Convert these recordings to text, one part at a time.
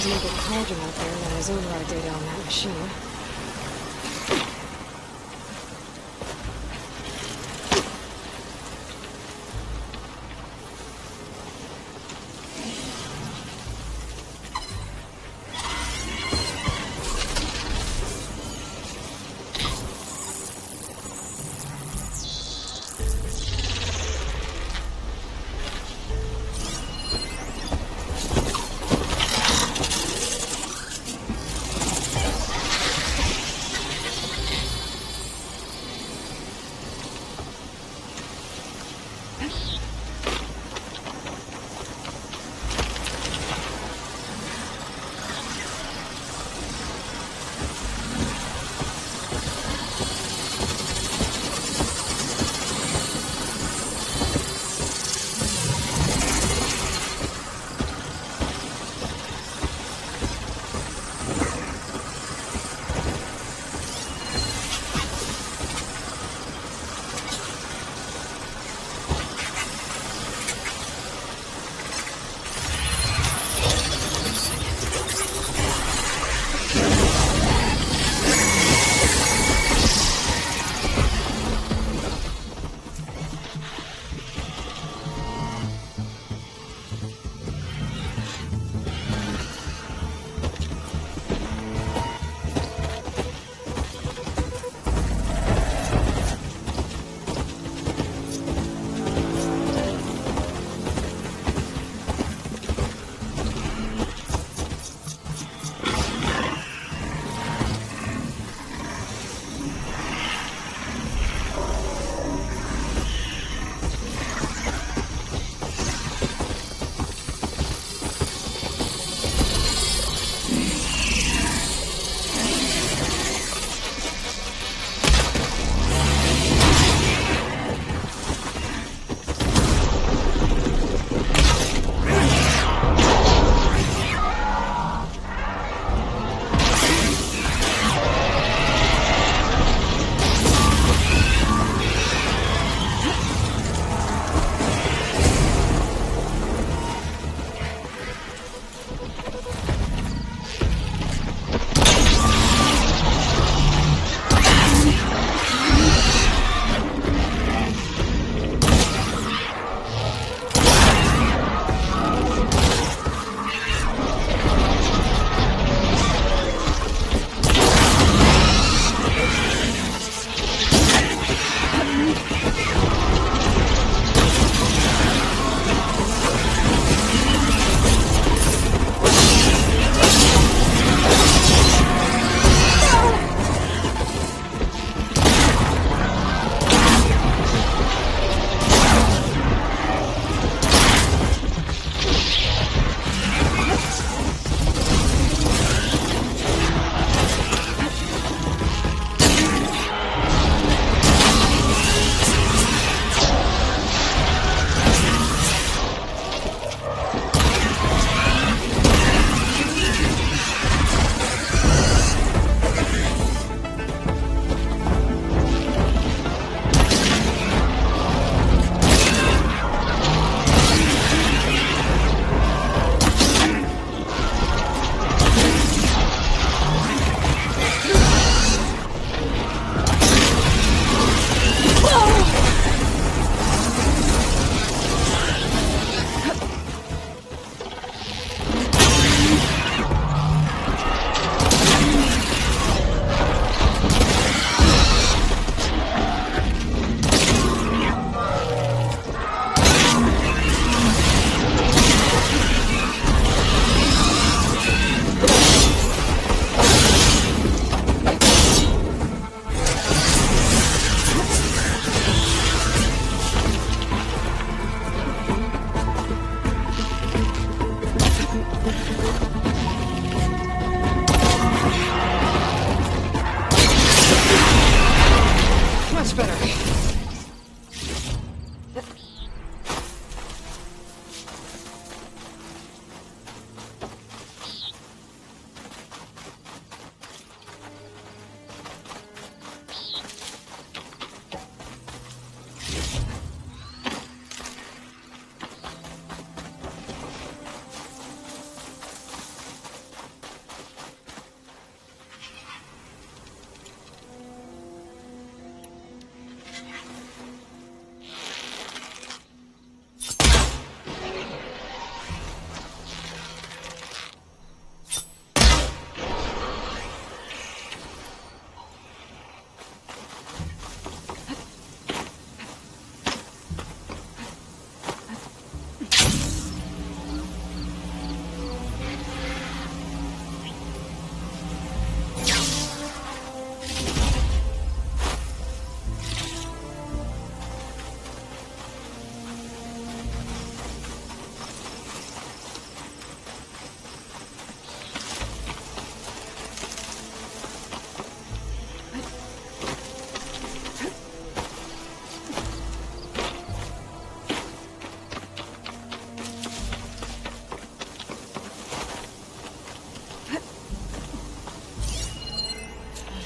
Seems make it colder out there than his override data on that machine.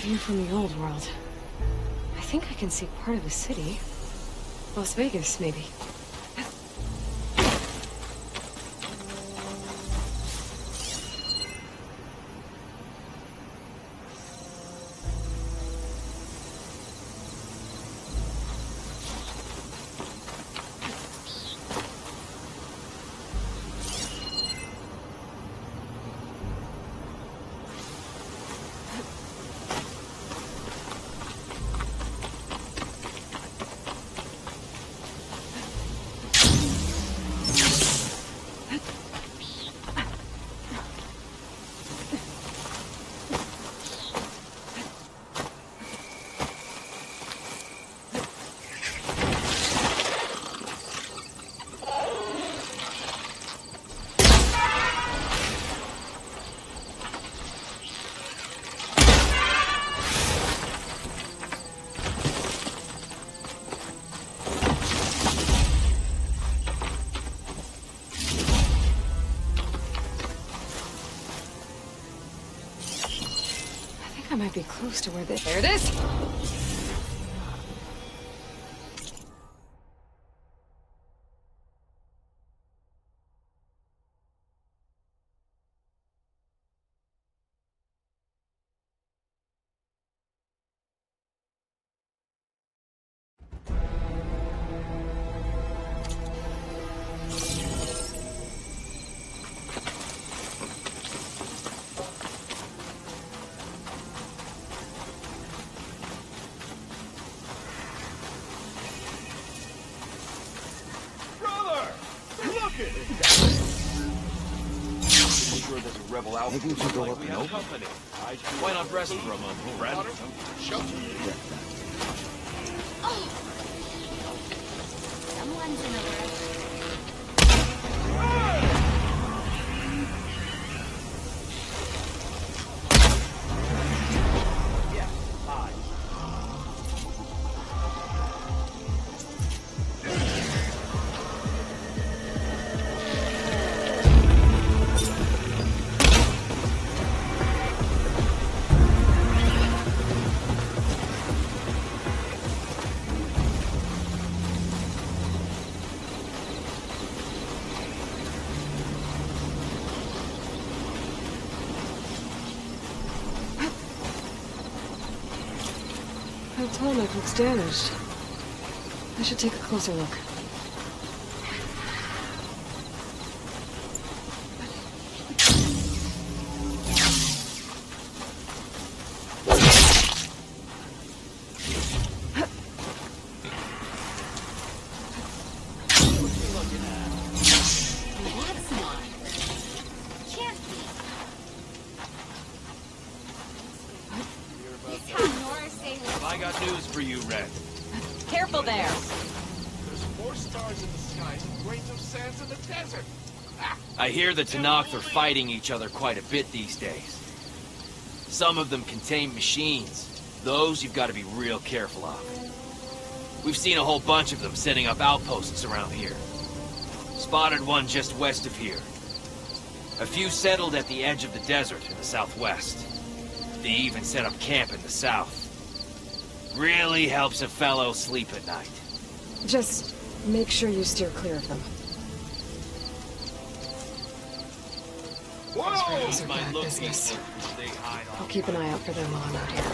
view from the old world. I think I can see part of the city. Las Vegas, maybe. I might be close to where this... There it is! Rebel out. Maybe we should go up and open. Why not rest for a moment, friend? Oh! Someone's in a rush. That tarmac looks damaged. I should take a closer look. I got news for you, Red. Careful there! There's more stars in the skies and grains of sand in the desert! I hear the Tanakh are fighting each other quite a bit these days. Some of them contain machines. Those you've got to be real careful of. We've seen a whole bunch of them setting up outposts around here. Spotted one just west of here. A few settled at the edge of the desert in the southwest. They even set up camp in the south. Really helps a fellow sleep at night. Just make sure you steer clear of them. Whoa! These are bad business. They hide I'll keep an eye out for them while I'm out here.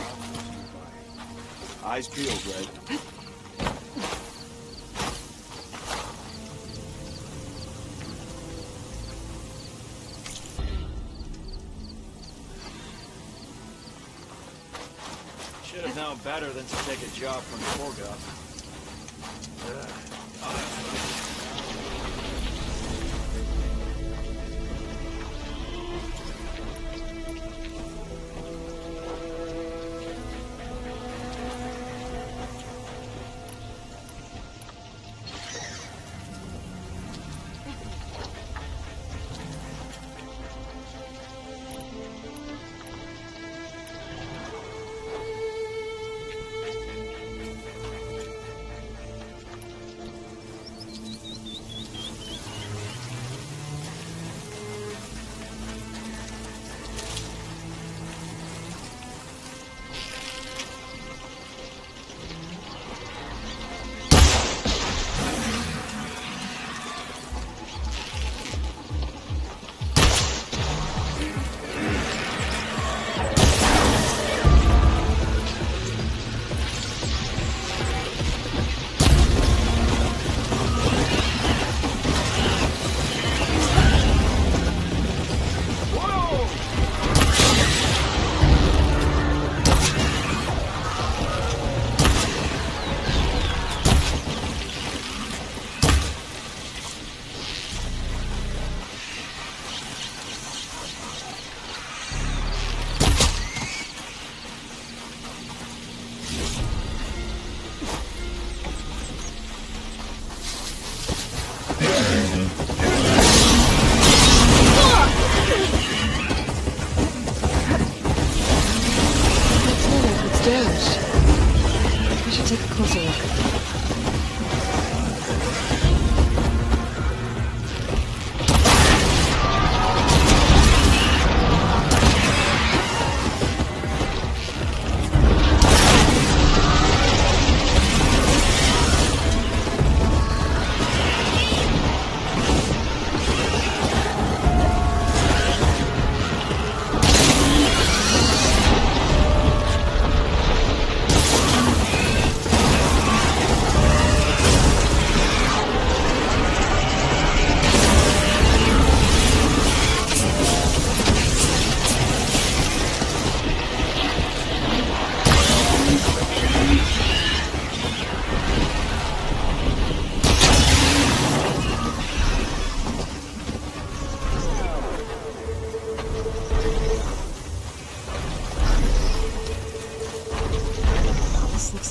Eyes peeled, Red. Should have known better than to take a job from Torga.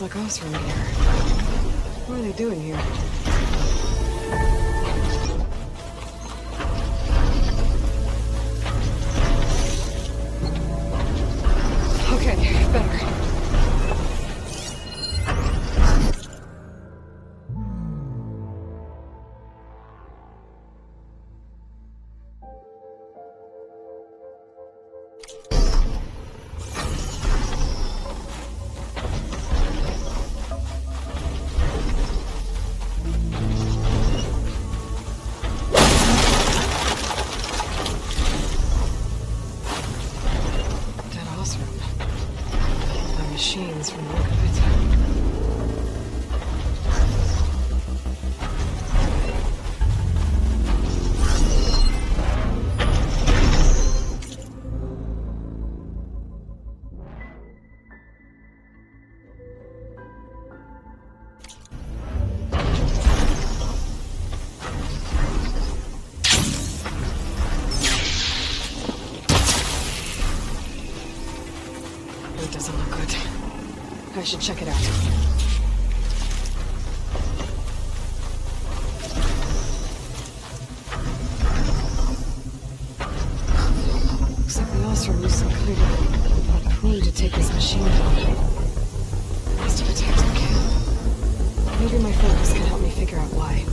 looks like Oz from here. What are they doing here? Okay, better. Machines from the look of it. It doesn't look good. I should check it out. Looks like the Ostrom used some kind of harpoon to take this machine down. Must have attacked the can. Maybe my focus can help me figure out why.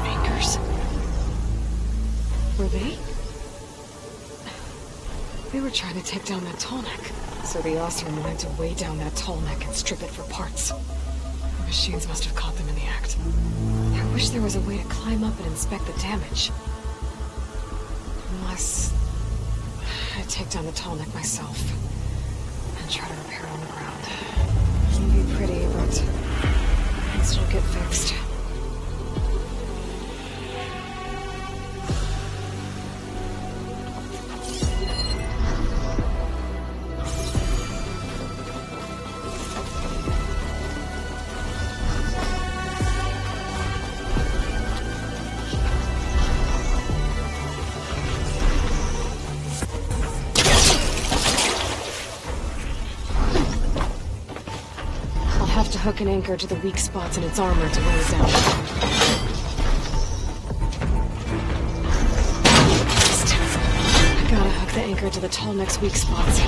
Fingers? Were they? They were trying to take down that tall neck. So the Ostrom wanted to weigh down that tall neck and strip it for parts. The machines must have caught them in the act. I wish there was a way to climb up and inspect the damage. Unless I take down the tall neck myself and try to repair it on the ground. It won't be pretty, but it'll still get fixed. Hook an anchor to the weak spots in its armor to weigh it down. I gotta hook the anchor to the tall neck's weak spots.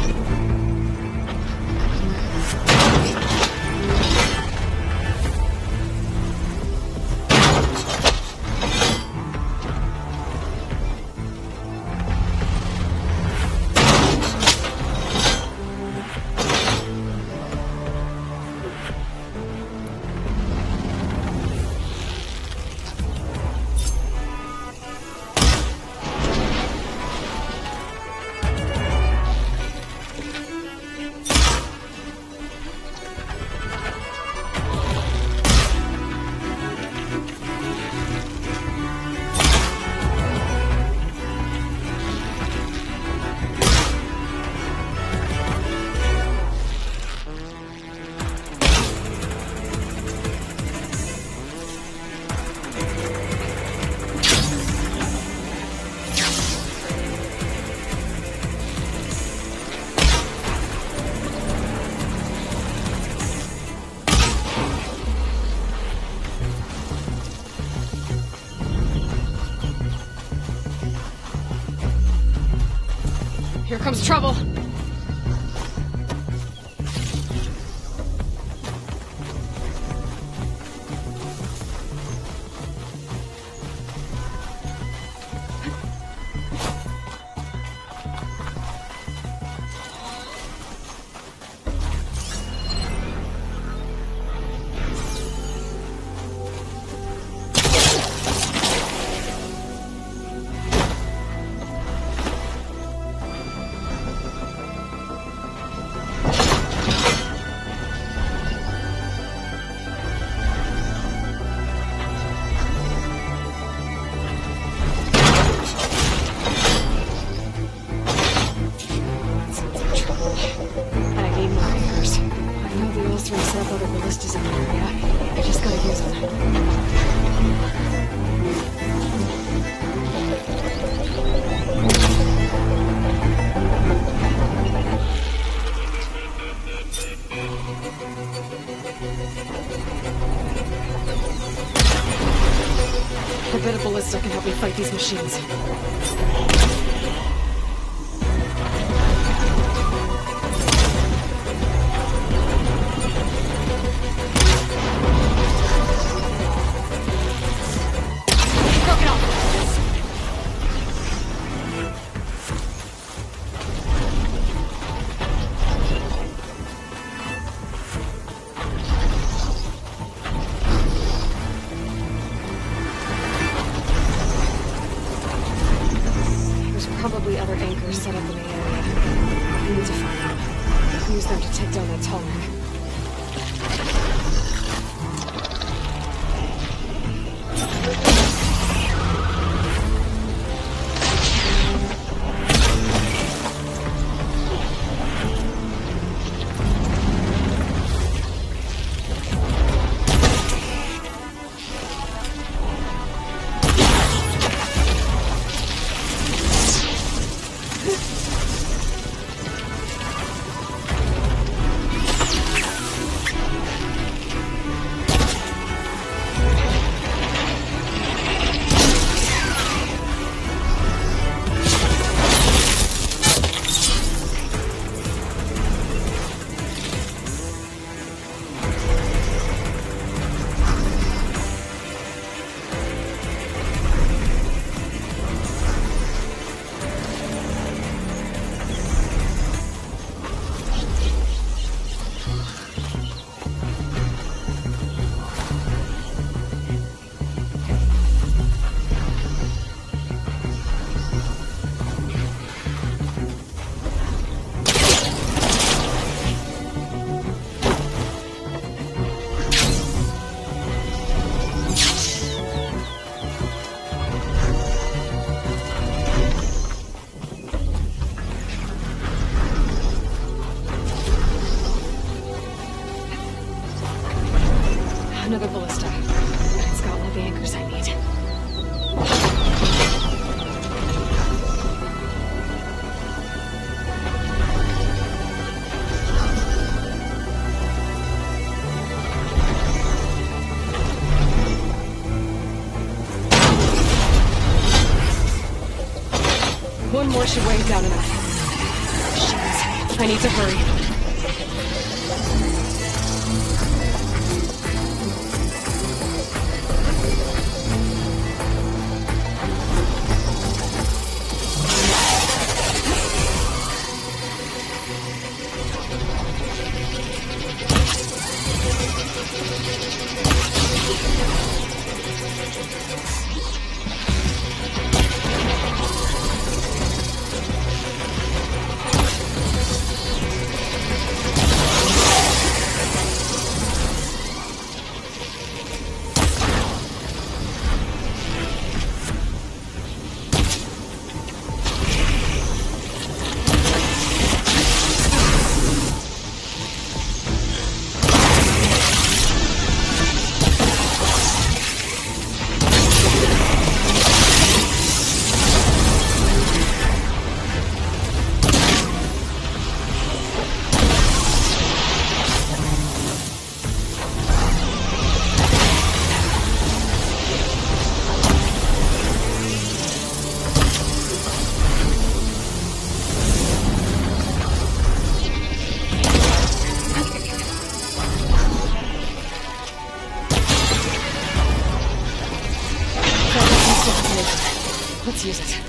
Here comes trouble. enough other ballistas in the area. I just gotta use them. I bet a ballista can help me fight these machines. Probably other anchors set up in the area. I need to find them. Use them to take down that tall neck. Another ballista. It's got all the anchors I need. One more should weigh down enough. Shit. I need to hurry. Let's use it.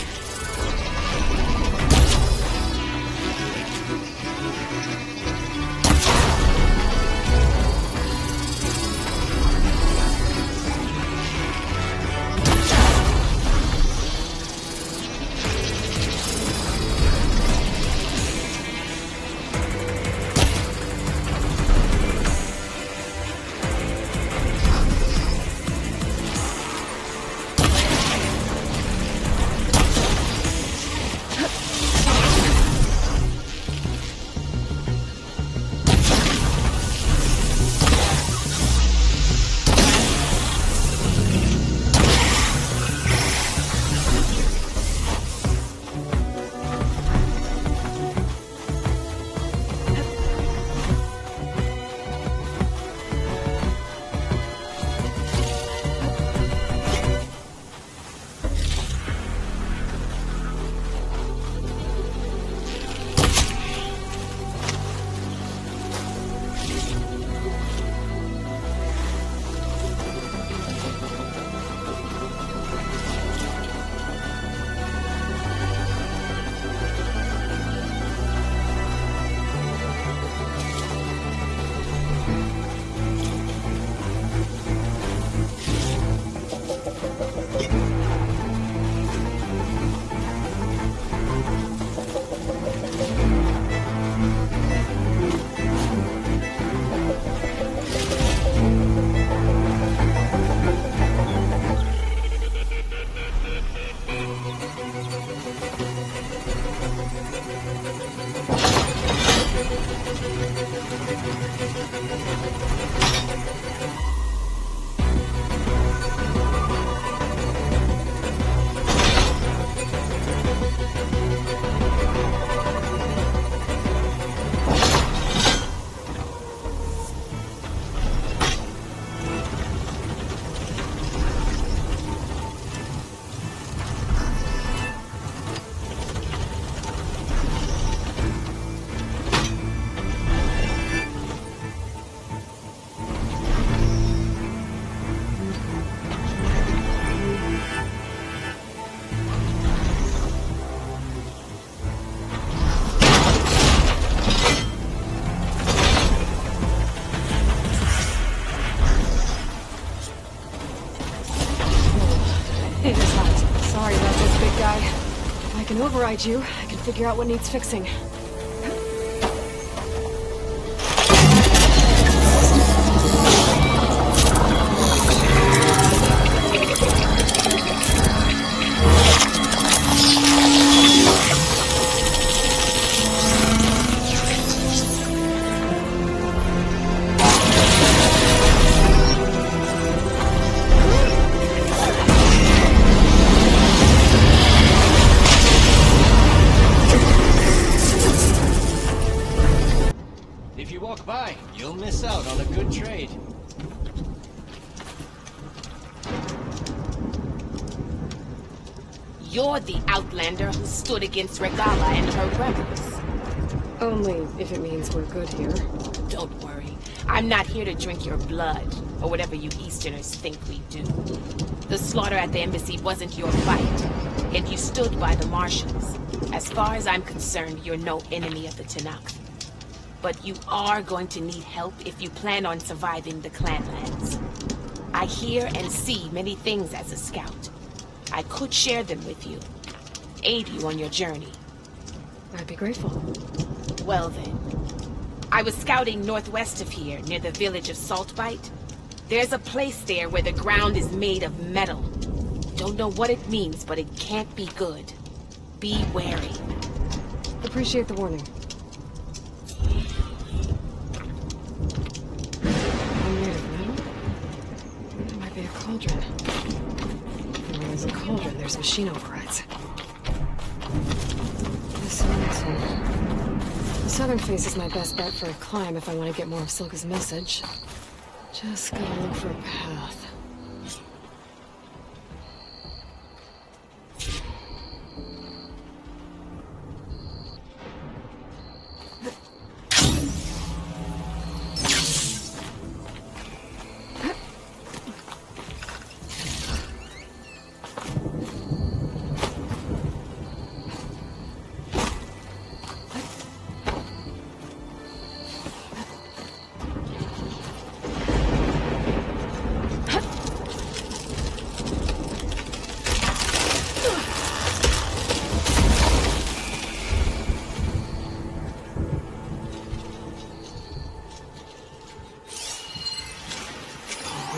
override you, I can figure out what needs fixing. If you walk by, you'll miss out on a good trade. You're the outlander who stood against Regala and her rebels. Only if it means we're good here. Don't worry. I'm not here to drink your blood, or whatever you Easterners think we do. The slaughter at the embassy wasn't your fight, and you stood by the marshals. As far as I'm concerned, you're no enemy of the Tanakh. But you are going to need help if you plan on surviving the clanlands. I hear and see many things as a scout. I could share them with you, aid you on your journey. I'd be grateful. Well then, I was scouting northwest of here, near the village of Saltbite. There's a place there where the ground is made of metal. Don't know what it means, but it can't be good. Be wary. Appreciate the warning. I'm made of metal? It might be a cauldron. Where there's a cauldron, there's machine overrides. This one. The southern face is my best bet for a climb if I want to get more of Silka's message. Just gotta look for a path.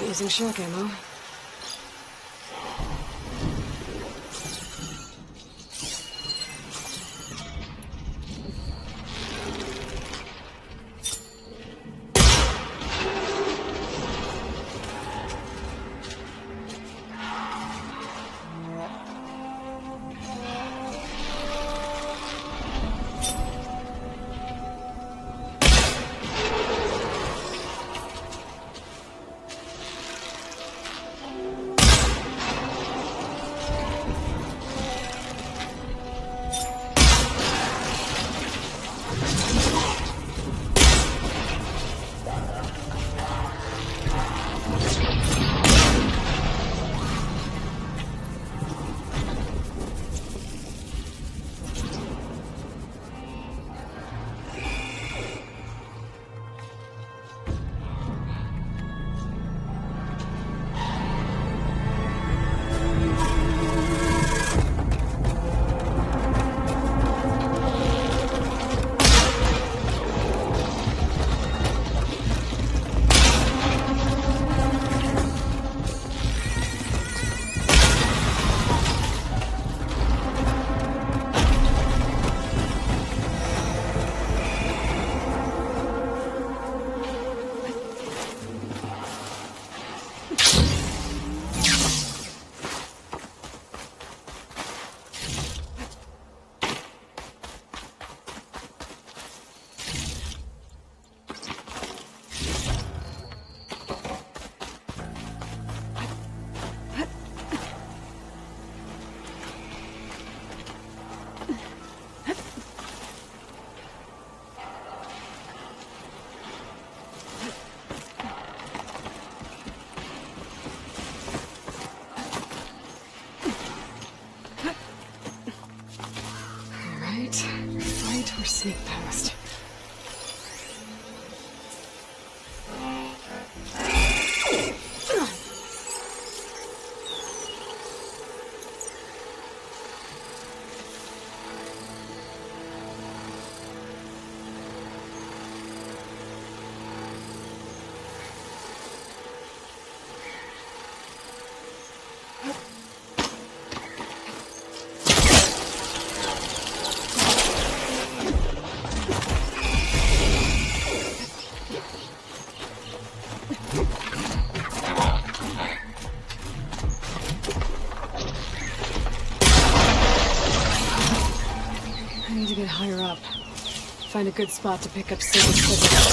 Using shock ammo. Fight or sneak past. find a good spot to pick up Silver's signal.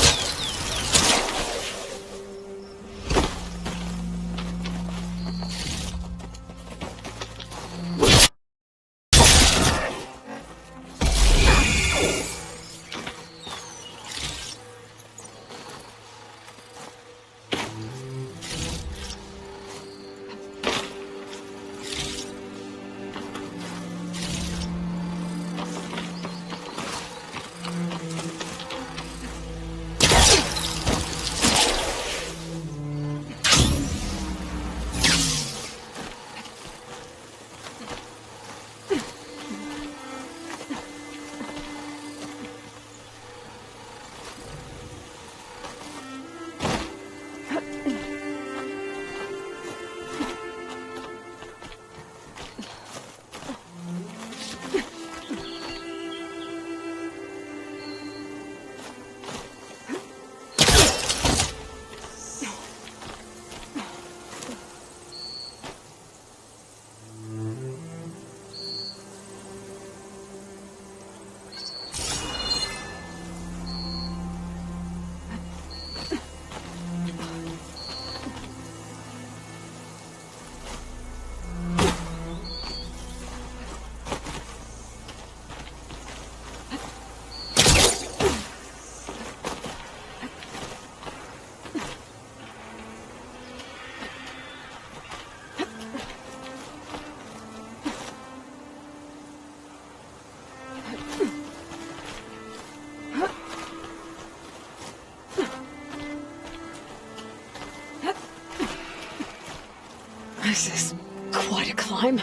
This is quite a climb.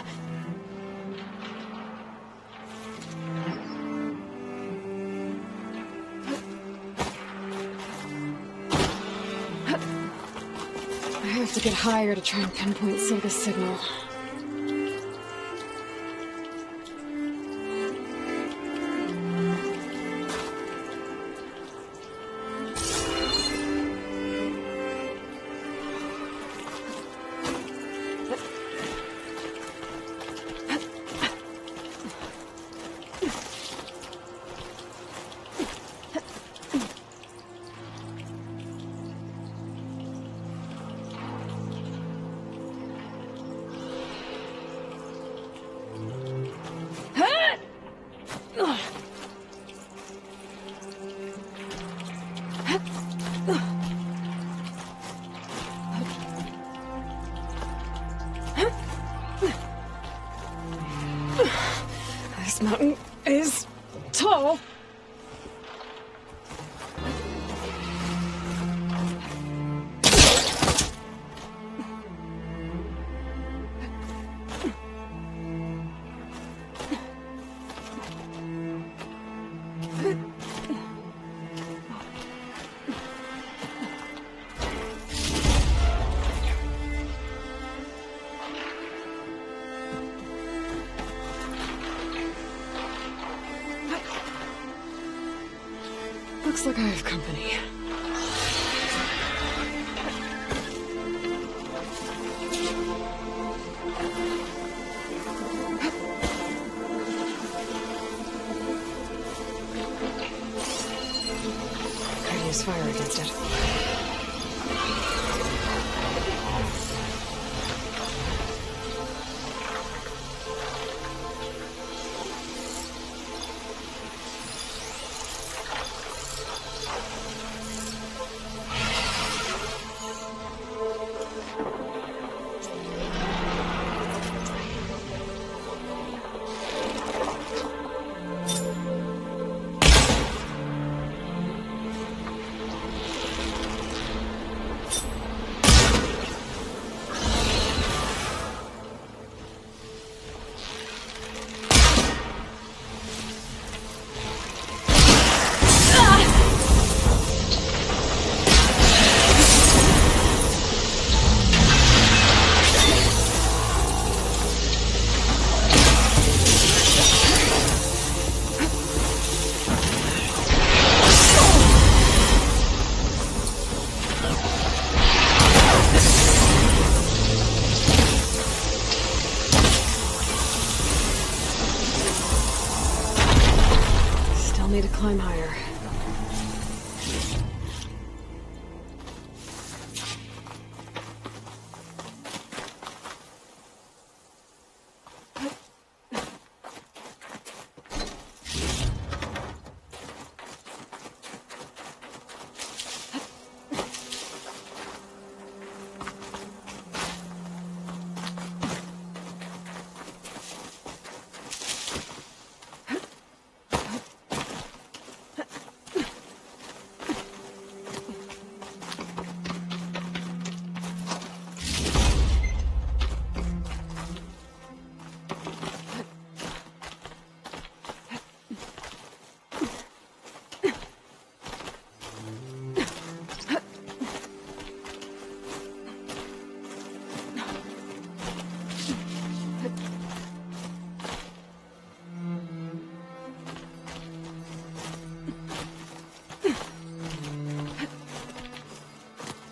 I have to get higher to try and pinpoint Silga's signal. This mountain is tall. Looks like I have company. I'd use fire against it. Need to climb higher.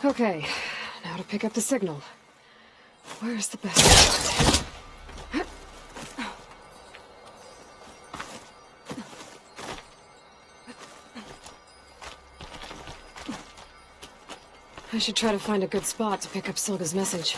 Okay, now to pick up the signal. Where's the best spot? I should try to find a good spot to pick up Silga's message.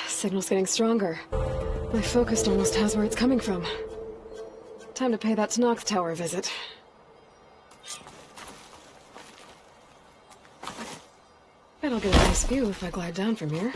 Signal's getting stronger. My focus almost has where it's coming from. Time to pay that Tanakh Tower a visit. Bet I'll get a nice view if I glide down from here.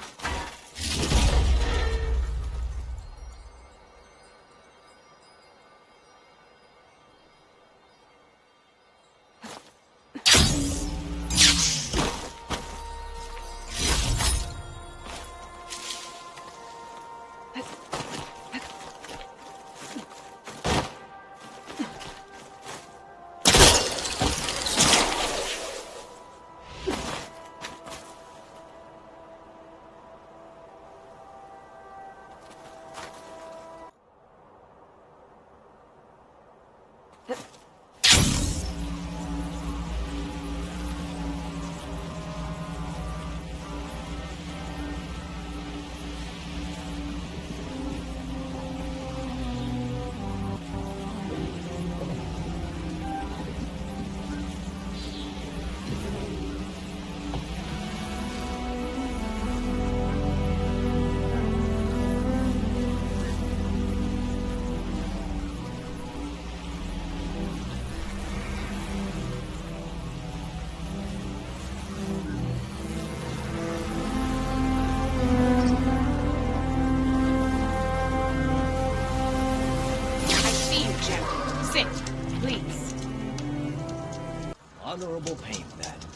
Honorable pain, that.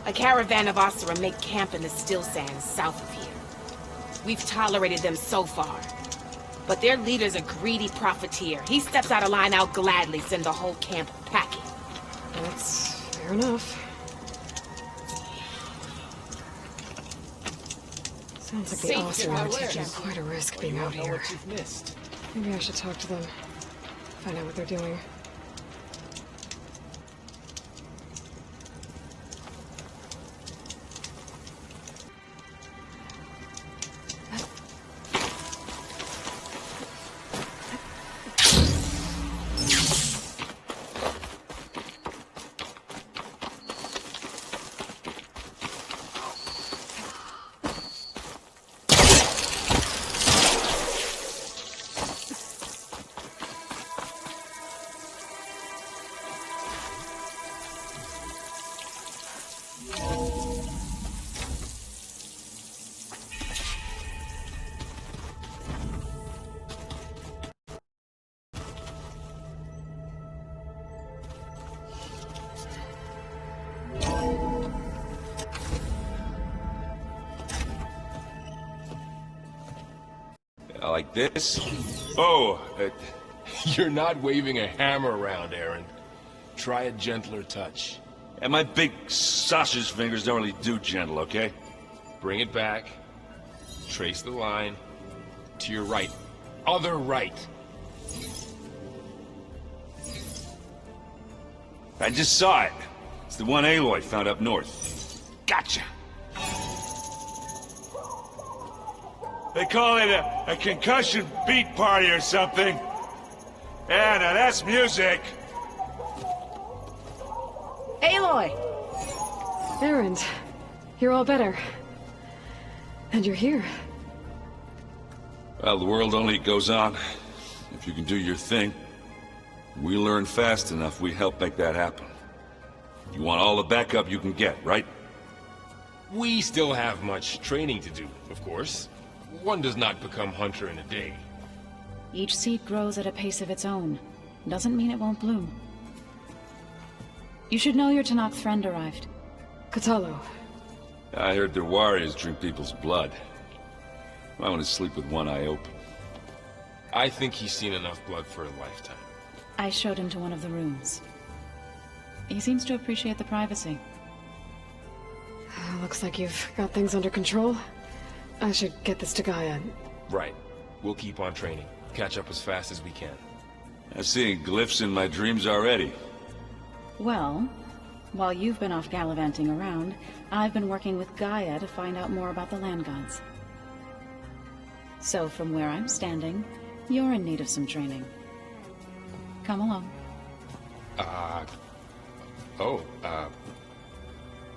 A caravan of Asura make camp in the still sands south of here. We've tolerated them so far. But their leader's a greedy profiteer. He steps out of line, I'll gladly send the whole camp packing. That's fair enough. Sounds like the Asura are taking quite a risk being out here. What you've missed. Maybe I should talk to them. Find out what they're doing. Like this? Oh, You're not waving a hammer around, Aaron. Try a gentler touch. and my big sausage fingers don't really do gentle, okay? Bring it back. Trace the line. To your right. Other right. I just saw it. It's the one Aloy found up north. Gotcha! They call it a concussion beat party or something. Yeah, now that's music. Aloy! Aaron, you're all better. And you're here. Well, the world only goes on. If you can do your thing. We learn fast enough, we help make that happen. You want all the backup you can get, right? We still have much training to do, of course. One does not become hunter in a day. Each seed grows at a pace of its own. Doesn't mean it won't bloom. You should know your Tanakh friend arrived. Katalo. I heard their warriors drink people's blood. I want to sleep with one eye open. I think he's seen enough blood for a lifetime. I showed him to one of the rooms. He seems to appreciate the privacy. Looks like you've got things under control. I should get this to Gaia. Right. We'll keep on training. Catch up as fast as we can. I'm seeing glyphs in my dreams already. Well, while you've been off gallivanting around, I've been working with Gaia to find out more about the land gods. So from where I'm standing, you're in need of some training. Come along.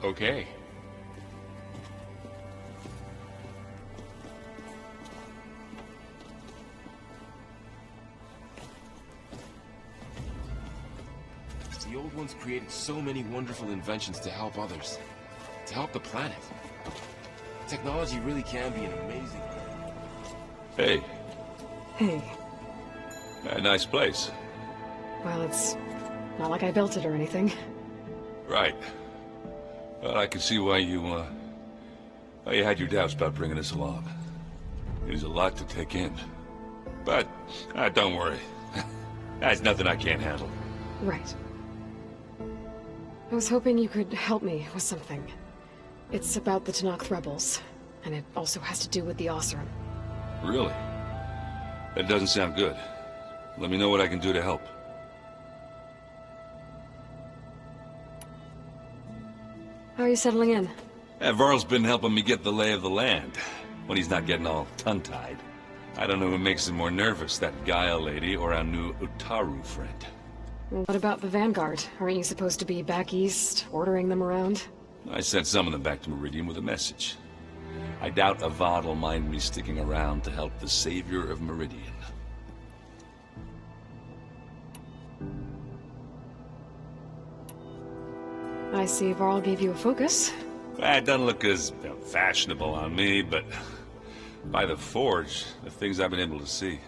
Okay. The old ones created so many wonderful inventions to help others. To help the planet. Technology really can be an amazing... Hey. Hey. A nice place. Well, it's not like I built it or anything. Right. Well, I can see why you had your doubts about bringing us along. There's a lot to take in. But, don't worry. That's nothing I can't handle. Right. I was hoping you could help me with something. It's about the Tanakh rebels, and it also has to do with the Oseram. Really? That doesn't sound good. Let me know what I can do to help. How are you settling in? Varl's been helping me get the lay of the land, when he's not getting all tongue-tied. I don't know who makes him more nervous, that Gaia lady or our new Utaru friend. Well, what about the Vanguard? Aren't you supposed to be back east, ordering them around? I sent some of them back to Meridian with a message. I doubt Avad will mind me sticking around to help the savior of Meridian. I see Varl gave you a focus. It doesn't look as fashionable on me, but by the Forge, the things I've been able to see.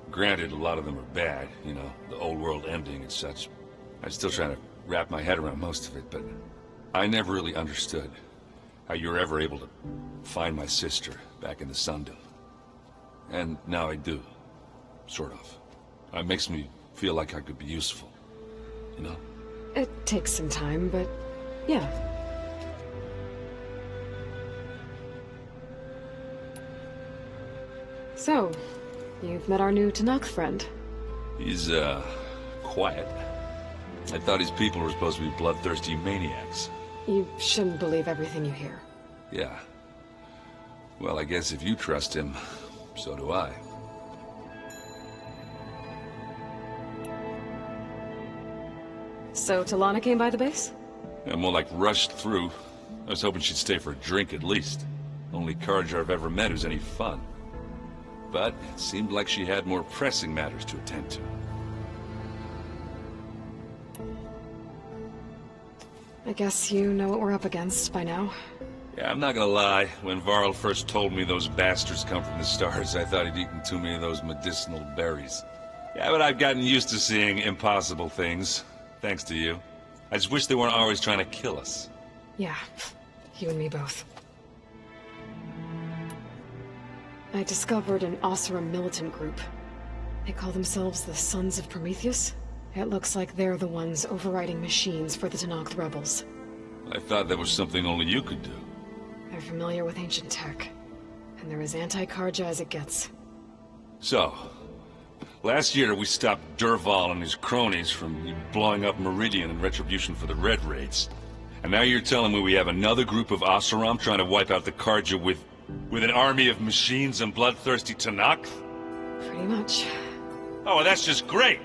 Granted, a lot of them are bad, you know, the old world ending and such. I'm still trying to wrap my head around most of it, but I never really understood how you were ever able to find my sister back in the Sundom. And now I do. Sort of. It makes me feel like I could be useful, you know? It takes some time, but yeah. So, you've met our new Tanakh friend. He's, quiet. I thought his people were supposed to be bloodthirsty maniacs. You shouldn't believe everything you hear. Yeah. Well, I guess if you trust him, so do I. So Talana came by the base? Yeah, more like rushed through. I was hoping she'd stay for a drink at least. Only Carja I've ever met who's any fun. But it seemed like she had more pressing matters to attend to. I guess you know what we're up against by now. Yeah, I'm not gonna lie. When Varl first told me those bastards come from the stars, I thought he'd eaten too many of those medicinal berries. Yeah, but I've gotten used to seeing impossible things. Thanks to you. I just wish they weren't always trying to kill us. Yeah, you and me both. I discovered an Oseram militant group. They call themselves the Sons of Prometheus. It looks like they're the ones overriding machines for the Tanakh rebels. I thought that was something only you could do. They're familiar with ancient tech, and they're as anti-Carja as it gets. So, last year we stopped Durval and his cronies from blowing up Meridian in retribution for the Red Raids. And now you're telling me we have another group of Oseram trying to wipe out the Carja with an army of machines and bloodthirsty Tanakh? Pretty much. Oh, well, that's just great!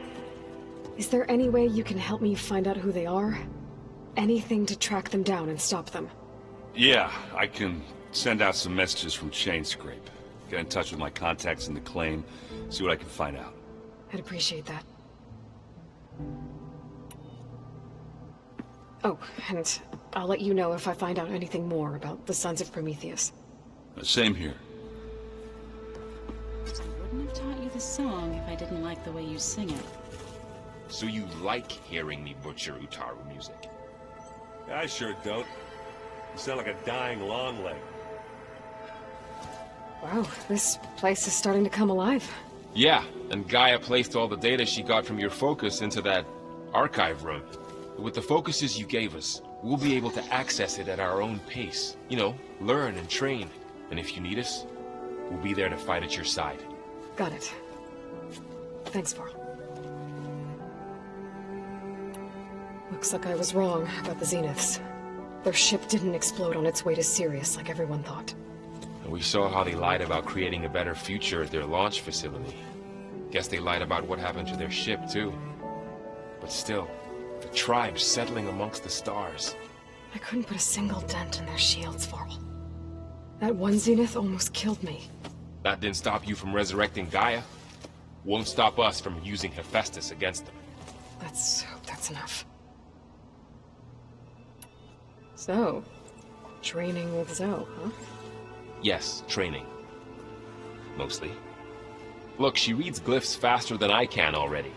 Is there any way you can help me find out who they are? Anything to track them down and stop them? Yeah, I can send out some messages from Chainscrape. Get in touch with my contacts in the claim, see what I can find out. I'd appreciate that. Oh, and I'll let you know if I find out anything more about the Sons of Prometheus. Same here. I wouldn't have taught you the song if I didn't like the way you sing it. So you like hearing me butcher Utaru music? I sure don't. You sound like a dying long leg. Wow, this place is starting to come alive. Yeah, and Gaia placed all the data she got from your focus into that archive room. With the focuses you gave us, we'll be able to access it at our own pace. You know, learn and train. And if you need us, we'll be there to fight at your side. Got it. Thanks, Varl. Looks like I was wrong about the Zeniths. Their ship didn't explode on its way to Sirius like everyone thought. And we saw how they lied about creating a better future at their launch facility. Guess they lied about what happened to their ship, too. But still, the tribe settling amongst the stars. I couldn't put a single dent in their shields, Varl. That one Zenith almost killed me. That didn't stop you from resurrecting Gaia. Won't stop us from using Hephaestus against them. Let's hope that's enough. So, training with Zoe, huh? Yes, training. Mostly. Look, she reads glyphs faster than I can already.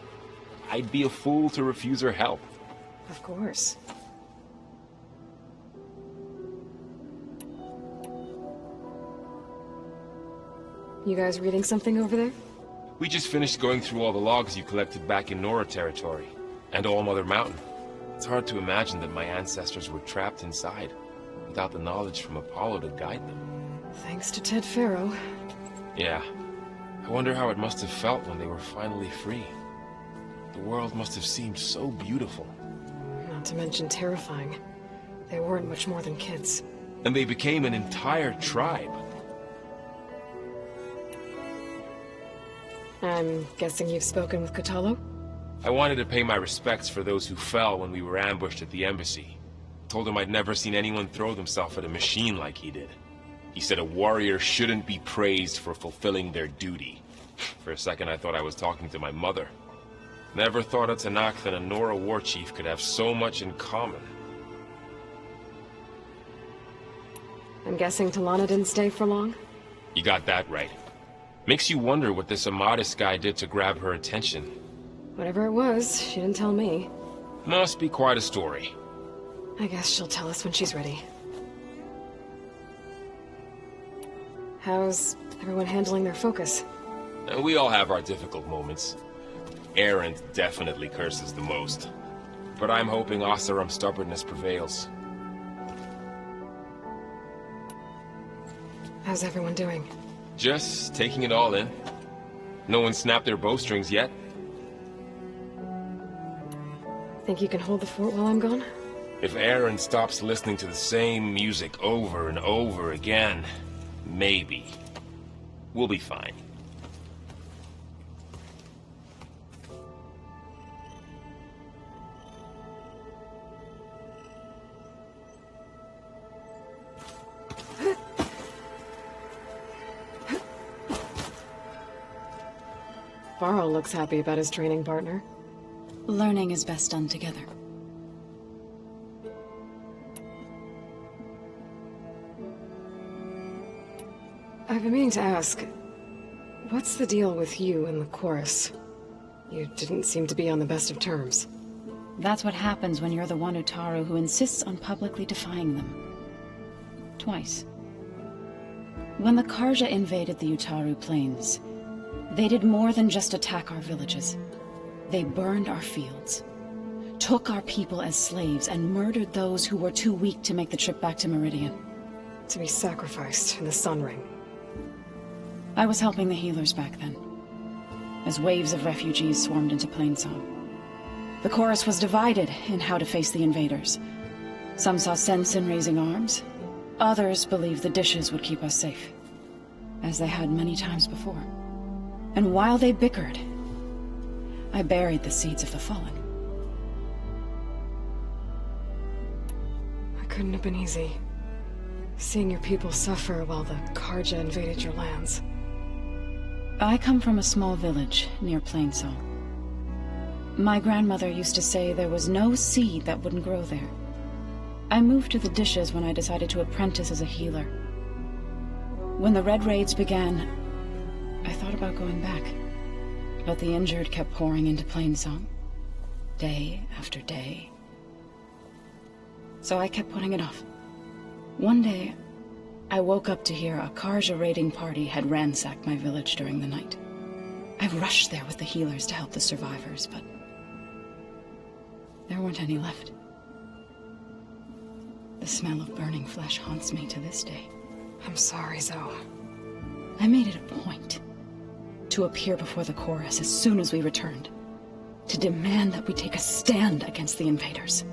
I'd be a fool to refuse her help. Of course. You guys reading something over there? We just finished going through all the logs you collected back in Nora territory, and All Mother Mountain. It's hard to imagine that my ancestors were trapped inside, without the knowledge from Apollo to guide them. Thanks to Ted Faro. Yeah. I wonder how it must have felt when they were finally free. The world must have seemed so beautiful. Not to mention terrifying. They weren't much more than kids. And they became an entire tribe. I'm guessing you've spoken with Kotallo? I wanted to pay my respects for those who fell when we were ambushed at the embassy. Told him I'd never seen anyone throw themselves at a machine like he did. He said a warrior shouldn't be praised for fulfilling their duty. For a second I thought I was talking to my mother. Never thought a Tanakh and a Nora war chief could have so much in common. I'm guessing Talana didn't stay for long? You got that right. Makes you wonder what this Amadis guy did to grab her attention. Whatever it was, she didn't tell me. Must be quite a story. I guess she'll tell us when she's ready. How's everyone handling their focus? We all have our difficult moments. Errant definitely curses the most. But I'm hoping Oseram's stubbornness prevails. How's everyone doing? Just taking it all in. No one snapped their bowstrings yet. Think you can hold the fort while I'm gone? If Aaron stops listening to the same music over and over again, maybe. We'll be fine. Varl looks happy about his training partner. Learning is best done together. I've been meaning to ask, what's the deal with you and the chorus? You didn't seem to be on the best of terms. That's what happens when you're the one Utaru who insists on publicly defying them. Twice. When the Karja invaded the Utaru plains, they did more than just attack our villages. They burned our fields, took our people as slaves, and murdered those who were too weak to make the trip back to Meridian. To be sacrificed in the Sun Ring. I was helping the healers back then, as waves of refugees swarmed into Plainsong. The chorus was divided in how to face the invaders. Some saw sense in raising arms. Others believed the dishes would keep us safe, as they had many times before. And while they bickered, I buried the seeds of the fallen. It couldn't have been easy. Seeing your people suffer while the Karja invaded your lands. I come from a small village near Plainsong. My grandmother used to say there was no seed that wouldn't grow there. I moved to the dishes when I decided to apprentice as a healer. When the Red Raids began, I thought about going back. But the injured kept pouring into Plainsong. Day after day. So I kept putting it off. One day, I woke up to hear a Karja raiding party had ransacked my village during the night. I rushed there with the healers to help the survivors, but there weren't any left. The smell of burning flesh haunts me to this day. I'm sorry, Zoe. I made it a point to appear before the chorus as soon as we returned, to demand that we take a stand against the invaders.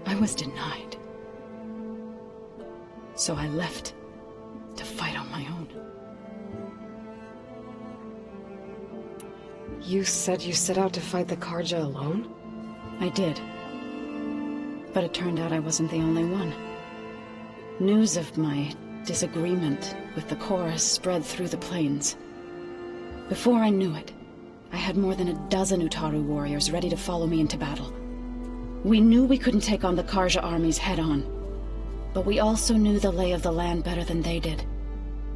I was denied. So I left to fight on my own. You said you set out to fight the Karja alone? I did. But it turned out I wasn't the only one. News of my disagreement with the chorus spread through the plains. Before I knew it, I had more than a dozen Utaru warriors ready to follow me into battle. We knew we couldn't take on the Karja armies head-on, but we also knew the lay of the land better than they did.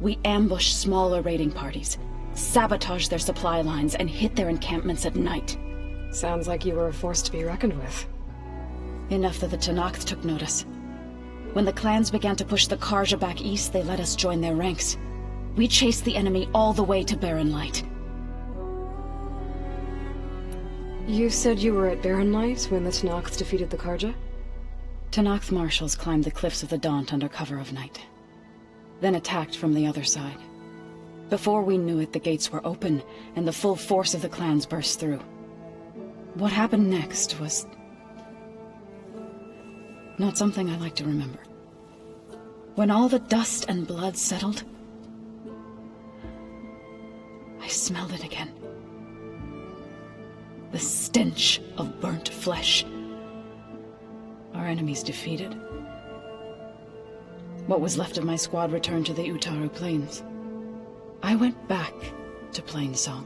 We ambushed smaller raiding parties, sabotaged their supply lines, and hit their encampments at night. Sounds like you were a force to be reckoned with. Enough that the Tenakth took notice. When the clans began to push the Karja back east, they let us join their ranks. We chased the enemy all the way to Barren Light. You said you were at Barren Light when the Tenakth defeated the Karja? Tenakth marshals climbed the cliffs of the Daunt under cover of night, then attacked from the other side. Before we knew it, the gates were open, and the full force of the clans burst through. What happened next was not something I like to remember. When all the dust and blood settled, I smelled it again. The stench of burnt flesh. Our enemies defeated. What was left of my squad returned to the Utaru Plains. I went back to Plainsong.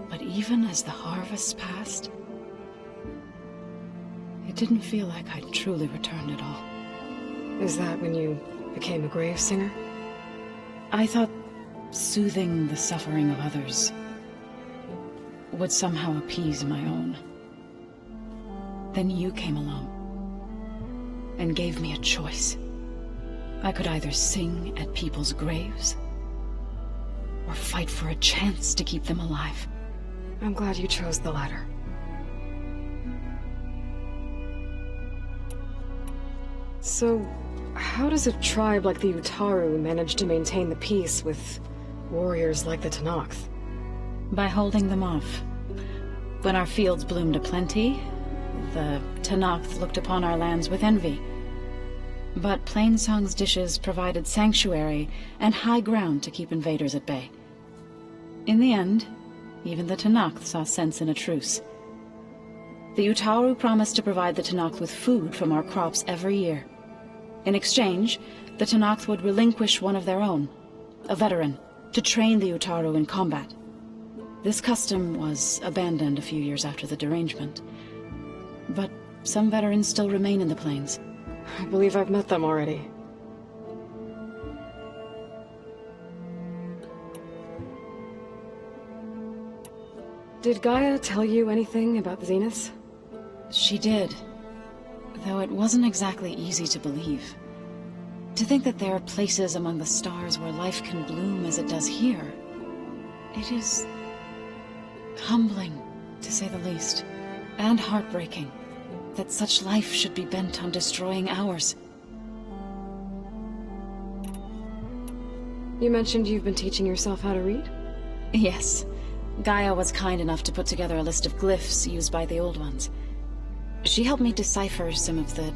But even as the harvest passed, it didn't feel like I'd truly returned at all. Is that when you became a grave singer? I thought soothing the suffering of others would somehow appease my own. Then you came along and gave me a choice. I could either sing at people's graves or fight for a chance to keep them alive. I'm glad you chose the latter. So, how does a tribe like the Utaru manage to maintain the peace with warriors like the Tenakth? By holding them off. When our fields bloomed aplenty, the Tenakth looked upon our lands with envy. But Plainsong's dishes provided sanctuary and high ground to keep invaders at bay. In the end, even the Tenakth saw sense in a truce. The Utaru promised to provide the Tenakth with food from our crops every year. In exchange, the Tenakth would relinquish one of their own, a veteran, to train the Utaru in combat. This custom was abandoned a few years after the derangement. But some veterans still remain in the plains. I believe I've met them already. Did Gaia tell you anything about the Zeniths? She did. Though it wasn't exactly easy to believe. To think that there are places among the stars where life can bloom as it does here. It is humbling, to say the least, and heartbreaking that such life should be bent on destroying ours. You mentioned you've been teaching yourself how to read? Yes. Gaia was kind enough to put together a list of glyphs used by the Old Ones. She helped me decipher some of the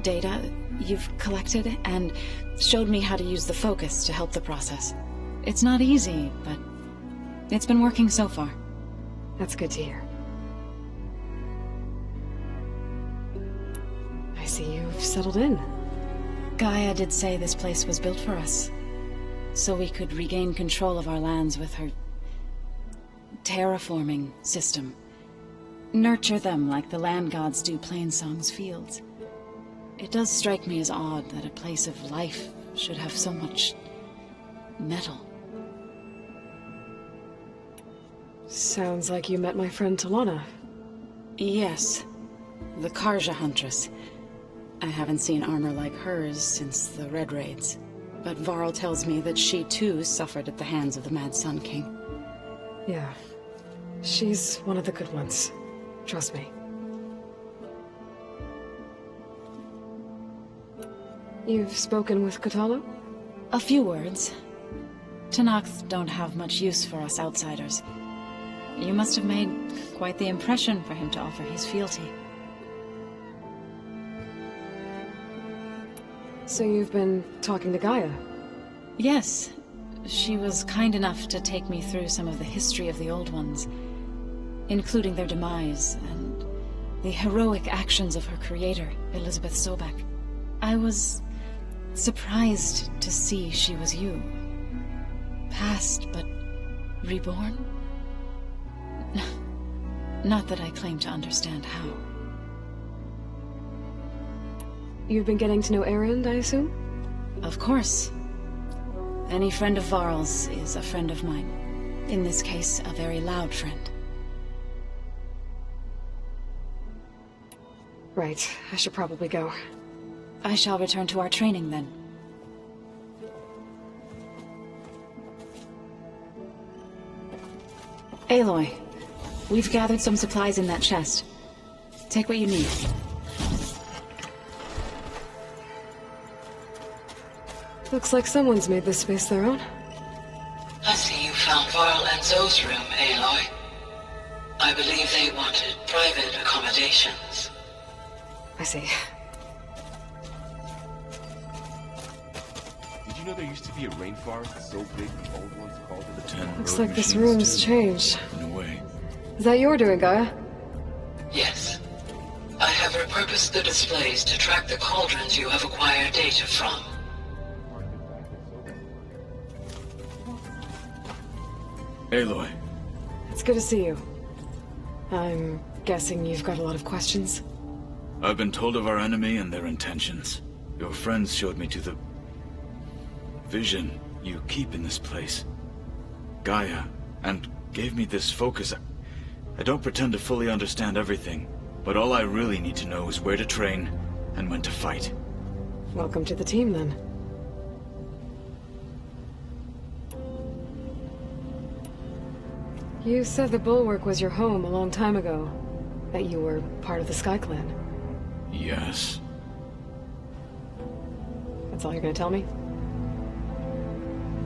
data you've collected, and showed me how to use the focus to help the process. It's not easy, but it's been working so far. That's good to hear. I see you've settled in. Gaia did say this place was built for us, so we could regain control of our lands with her terraforming system. Nurture them like the land gods do Plainsong's fields. It does strike me as odd that a place of life should have so much metal. Sounds like you met my friend Talana. Yes, the Karja Huntress. I haven't seen armor like hers since the Red Raids, but Varl tells me that she too suffered at the hands of the Mad Sun King. Yeah. She's one of the good ones. Trust me. You've spoken with Katalo? A few words. Tenakth don't have much use for us outsiders. You must have made quite the impression for him to offer his fealty. So you've been talking to Gaia? Yes. She was kind enough to take me through some of the history of the Old Ones, including their demise and the heroic actions of her creator, Elizabeth Sobek. I was surprised to see she was you. Past, but reborn? Not that I claim to understand how. You've been getting to know Erend, I assume? Of course. Any friend of Varl's is a friend of mine. In this case, a very loud friend. Right. I should probably go. I shall return to our training then. Aloy, we've gathered some supplies in that chest. Take what you need. Looks like someone's made this space their own. I see you found Varl and Zoe's room, Aloy. I believe they wanted private accommodations. I see. Did you know there used to be a rainforest so big the old ones called it the 10 Looks like this room's changed. In a way. Is that your doing, Gaia? Yes. I have repurposed the displays to track the cauldrons you have acquired data from. Aloy. It's good to see you. I'm guessing you've got a lot of questions? I've been told of our enemy and their intentions. Your friends showed me to the vision you keep in this place, Gaia, and gave me this focus. I don't pretend to fully understand everything, but all I really need to know is where to train and when to fight. Welcome to the team, then. You said the Bulwark was your home a long time ago, that you were part of the Sky Clan. Yes. That's all you're gonna tell me?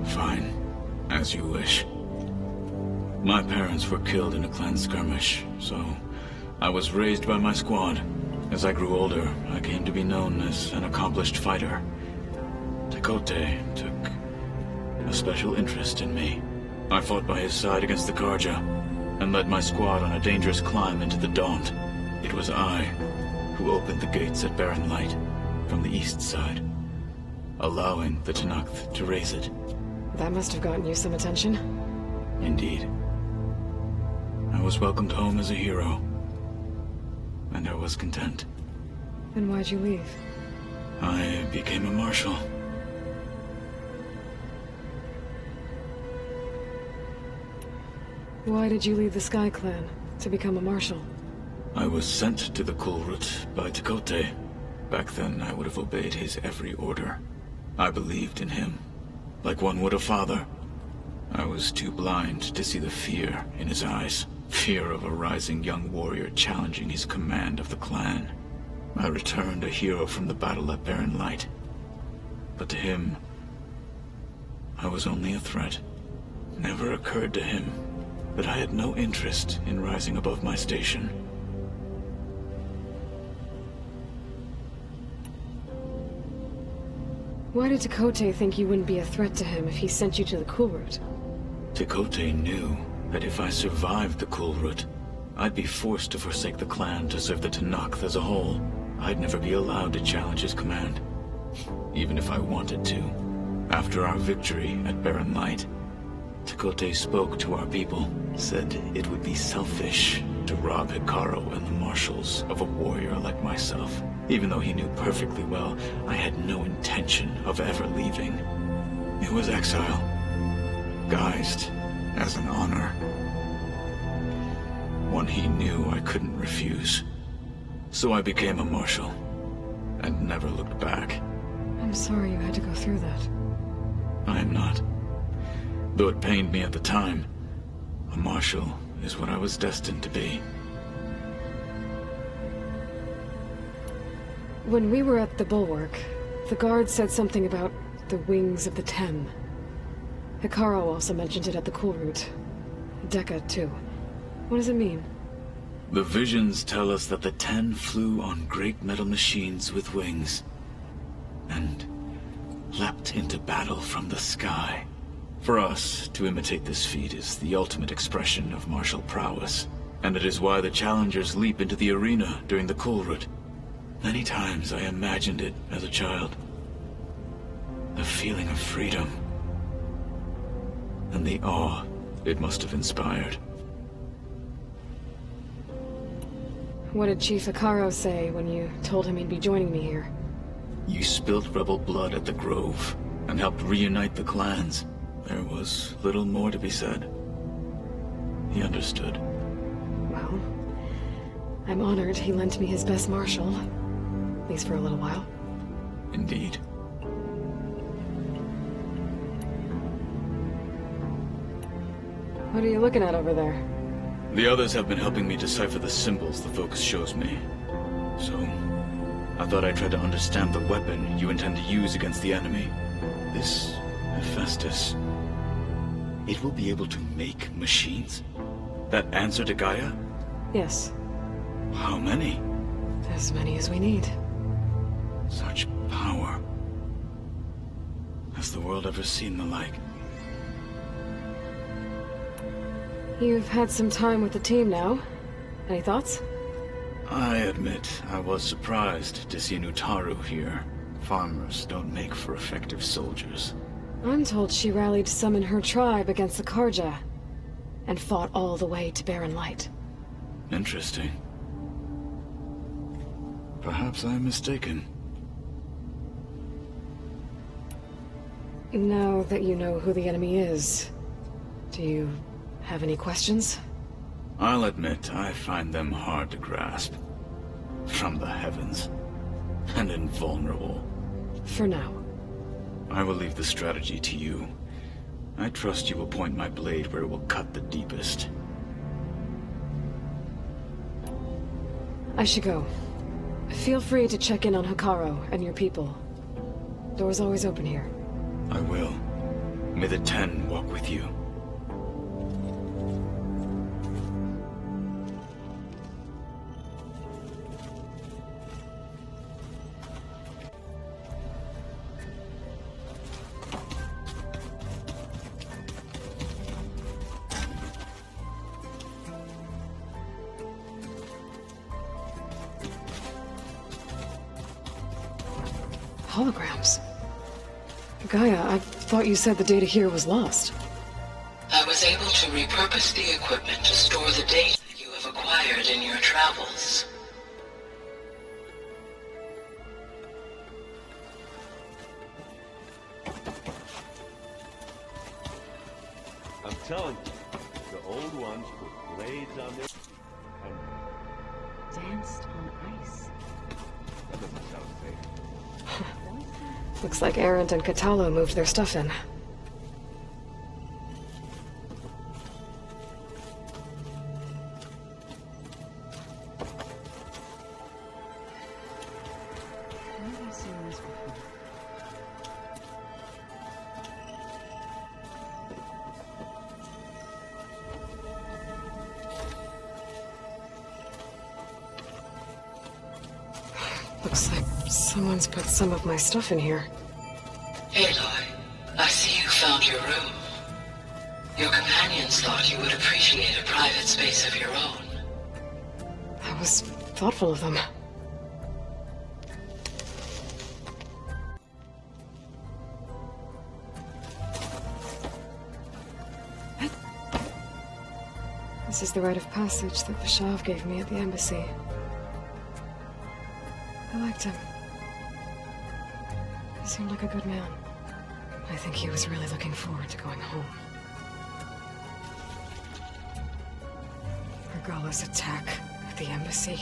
Fine. As you wish. My parents were killed in a clan skirmish, so I was raised by my squad. As I grew older, I came to be known as an accomplished fighter. Tekote took a special interest in me. I fought by his side against the Karja, and led my squad on a dangerous climb into the Daunt. It was I who opened the gates at Barren Light, from the east side, allowing the Tenakth to raise it. That must have gotten you some attention. Indeed. I was welcomed home as a hero, and I was content. Then why'd you leave? I became a marshal. Why did you leave the Sky Clan to become a marshal? I was sent to the Kulrut by Tekote. Back then, I would have obeyed his every order. I believed in him, like one would a father. I was too blind to see the fear in his eyes. Fear of a rising young warrior challenging his command of the clan. I returned a hero from the battle at Barren Light. But to him, I was only a threat. Never occurred to him that I had no interest in rising above my station. Why did Tekote think you wouldn't be a threat to him if he sent you to the Kulrut? Tekote knew that if I survived the Kulrut, I'd be forced to forsake the clan to serve the Tenakth as a whole. I'd never be allowed to challenge his command, even if I wanted to. After our victory at Barren Light, Tekote spoke to our people, said it would be selfish to rob Hikaru and the marshals of a warrior like myself, even though he knew perfectly well I had no intention of ever leaving. It was exile, guised as an honor. One he knew I couldn't refuse. So I became a marshal, and never looked back. I'm sorry you had to go through that. I am not. Though it pained me at the time, a marshal is what I was destined to be. When we were at the bulwark, the guard said something about the wings of the Ten. Hikaru also mentioned it at the cool route. Dekka, too. What does it mean? The visions tell us that the Ten flew on great metal machines with wings, and leapt into battle from the sky. For us, to imitate this feat is the ultimate expression of martial prowess, and it is why the challengers leap into the arena during the cool route. Many times I imagined it as a child. The feeling of freedom, and the awe it must have inspired. What did Chief Hikaru say when you told him he'd be joining me here? You spilled rebel blood at the Grove, and helped reunite the clans. There was little more to be said. He understood. Well, I'm honored he lent me his best marshal. At least for a little while. Indeed. What are you looking at over there? The others have been helping me decipher the symbols the focus shows me. So, I thought I'd try to understand the weapon you intend to use against the enemy. This Hephaestus. It will be able to make machines? That answer to Gaia? Yes. How many? As many as we need. Such power. Has the world ever seen the like? You've had some time with the team now. Any thoughts? I admit, I was surprised to see Nutaru here. Farmers don't make for effective soldiers. I'm told she rallied some in her tribe against the Karja, and fought all the way to Barren Light. Interesting. Perhaps I'm mistaken. Now that you know who the enemy is, do you have any questions? I'll admit, I find them hard to grasp. From the heavens. And invulnerable. For now. I will leave the strategy to you. I trust you will point my blade where it will cut the deepest. I should go. Feel free to check in on Hikaru and your people. Door's always open here. I will. May the Ten walk with you. Holograms. Gaia, I thought you said the data here was lost. I was able to repurpose the equipment to store the data you have acquired in your travels. I'm telling you, the old ones put blades on their... Danced on ice. That doesn't sound safe. Looks like Arendt and Katalo moved their stuff in. Looks like someone's put some of my stuff in here. Aloy, I see you found your room. Your companions thought you would appreciate a private space of your own. That was thoughtful of them. This is the rite of passage that Bashav gave me at the embassy. I liked him. He seemed like a good man. I think he was really looking forward to going home. Regala's attack at the embassy.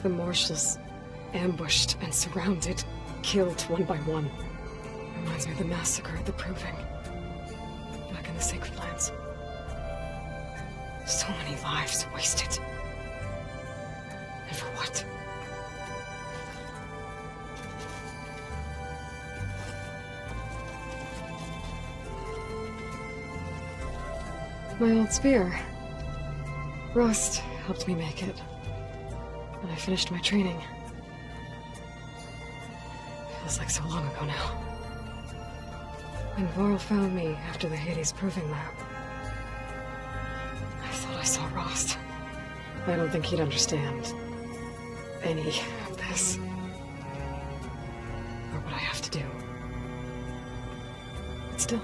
The marshals ambushed and surrounded, killed one by one. Reminds me of the massacre at the Proving. Back in the Sacred Lands. So many lives wasted. And for what? My old spear. Rust helped me make it. And I finished my training. Feels like so long ago now. When Varl found me after the Hades Proving lab, I thought I saw Rost. I don't think he'd understand any of this. Or what I have to do. But still,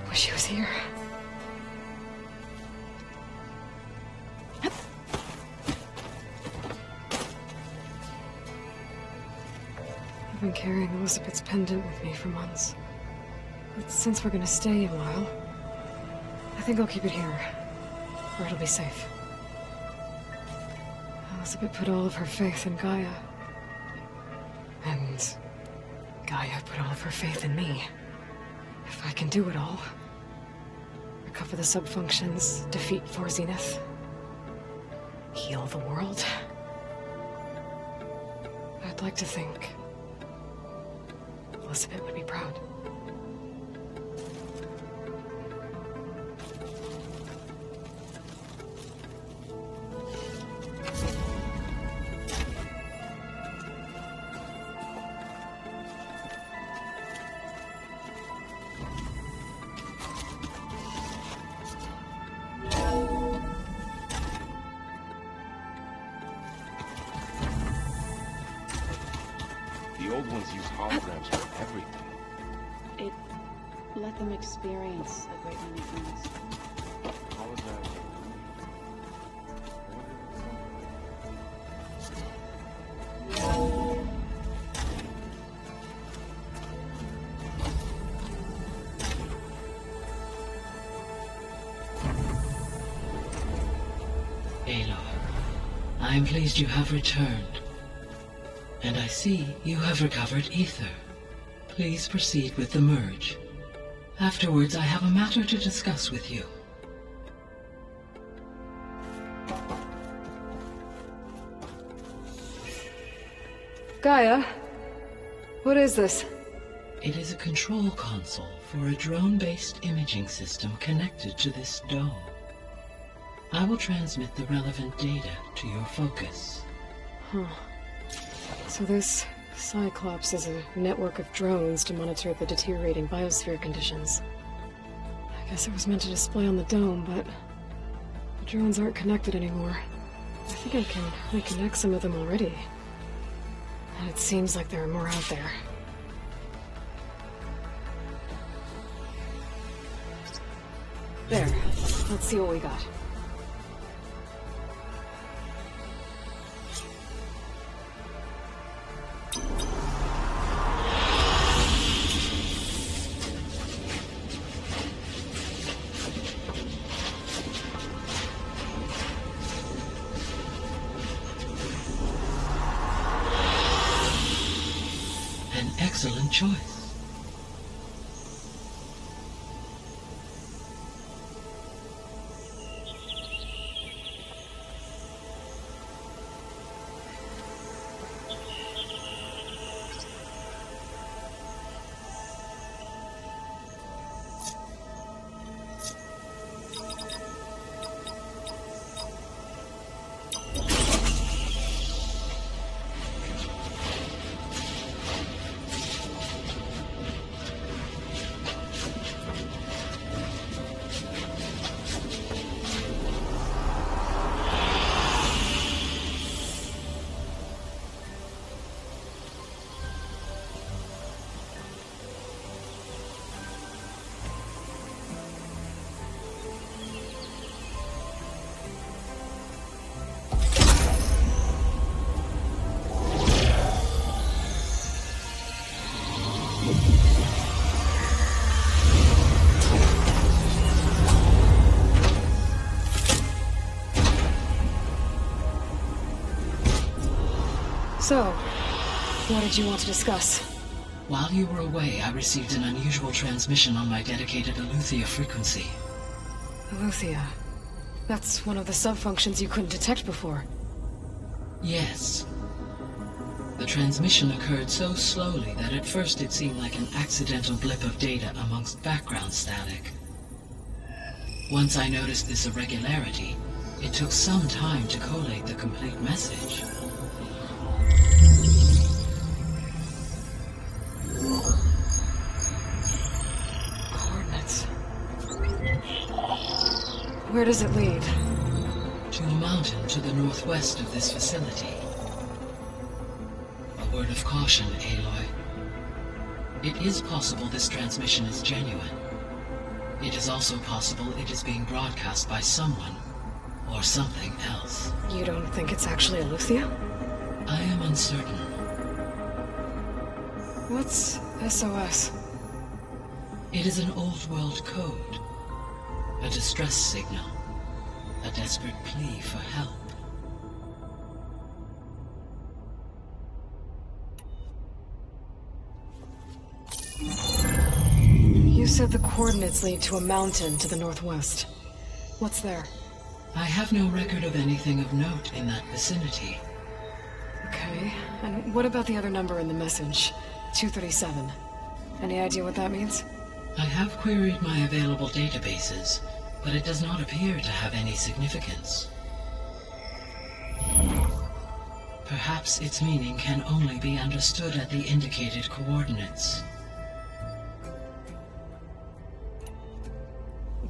wish he was here. I've been carrying Elizabeth's pendant with me for months. But since we're gonna stay a while, I think I'll keep it here, where it'll be safe. Elizabeth put all of her faith in Gaia. And Gaia put all of her faith in me. If I can do it all, recover the subfunctions, defeat For Zenith, heal the world, I'd like to think Elizabeth would be proud. The old ones use holograms for everything. It let them experience a great many things. Holograms. Aloy, I am pleased you have returned. And I see you have recovered ether. Please proceed with the merge. Afterwards, I have a matter to discuss with you. Gaia, what is this? It is a control console for a drone-based imaging system connected to this dome. I will transmit the relevant data to your focus. Huh. So this Cyclops is a network of drones to monitor the deteriorating biosphere conditions. I guess it was meant to display on the dome, but the drones aren't connected anymore. I think I can reconnect some of them already. And it seems like there are more out there. There. Let's see what we got. An excellent choice. So, what did you want to discuss? While you were away, I received an unusual transmission on my dedicated Aletheia frequency. Aletheia. That's one of the sub-functions you couldn't detect before. Yes. The transmission occurred so slowly that at first it seemed like an accidental blip of data amongst background static. Once I noticed this irregularity, it took some time to collate the complete message. Coordinates. Where does it lead? To a mountain to the northwest of this facility. A word of caution, Aloy. It is possible this transmission is genuine. It is also possible it is being broadcast by someone or something else. You don't think it's actually Aletheia? I am uncertain. What's SOS? It is an old world code. A distress signal. A desperate plea for help. You said the coordinates lead to a mountain to the northwest. What's there? I have no record of anything of note in that vicinity. Okay, and what about the other number in the message? 237. Any idea what that means? I have queried my available databases, but it does not appear to have any significance. Perhaps its meaning can only be understood at the indicated coordinates.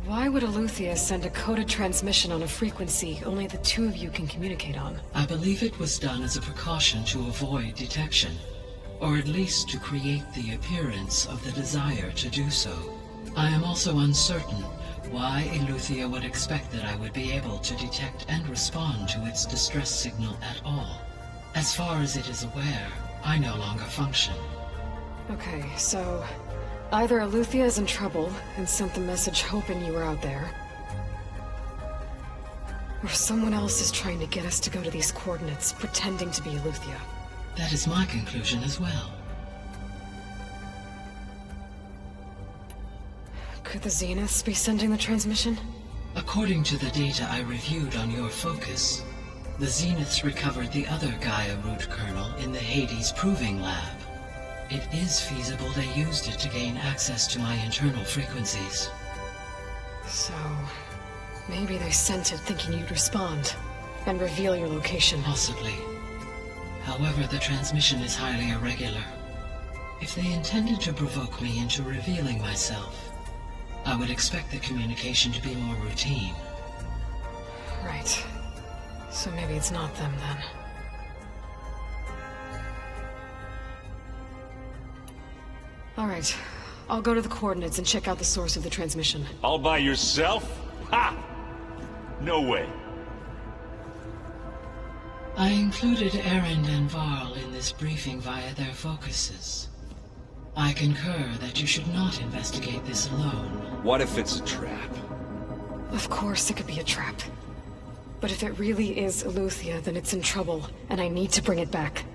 Why would Aletheia send a coded transmission on a frequency only the two of you can communicate on? I believe it was done as a precaution to avoid detection, or at least to create the appearance of the desire to do so. I am also uncertain why Aletheia would expect that I would be able to detect and respond to its distress signal at all. As far as it is aware, I no longer function. Okay, so either Aletheia is in trouble and sent the message hoping you were out there, or someone else is trying to get us to go to these coordinates, pretending to be Aletheia. That is my conclusion as well. Could the Zeniths be sending the transmission? According to the data I reviewed on your focus, the Zeniths recovered the other Gaia root kernel in the Hades Proving Lab. It is feasible they used it to gain access to my internal frequencies. So, maybe they sent it thinking you'd respond and reveal your location. Possibly. However, the transmission is highly irregular. If they intended to provoke me into revealing myself, I would expect the communication to be more routine. Right. So maybe it's not them then. All right. I'll go to the coordinates and check out the source of the transmission. All by yourself? Ha! No way. I included Erend and Varl in this briefing via their focuses. I concur that you should not investigate this alone. What if it's a trap? Of course it could be a trap. But if it really is Aletheia, then it's in trouble, and I need to bring it back.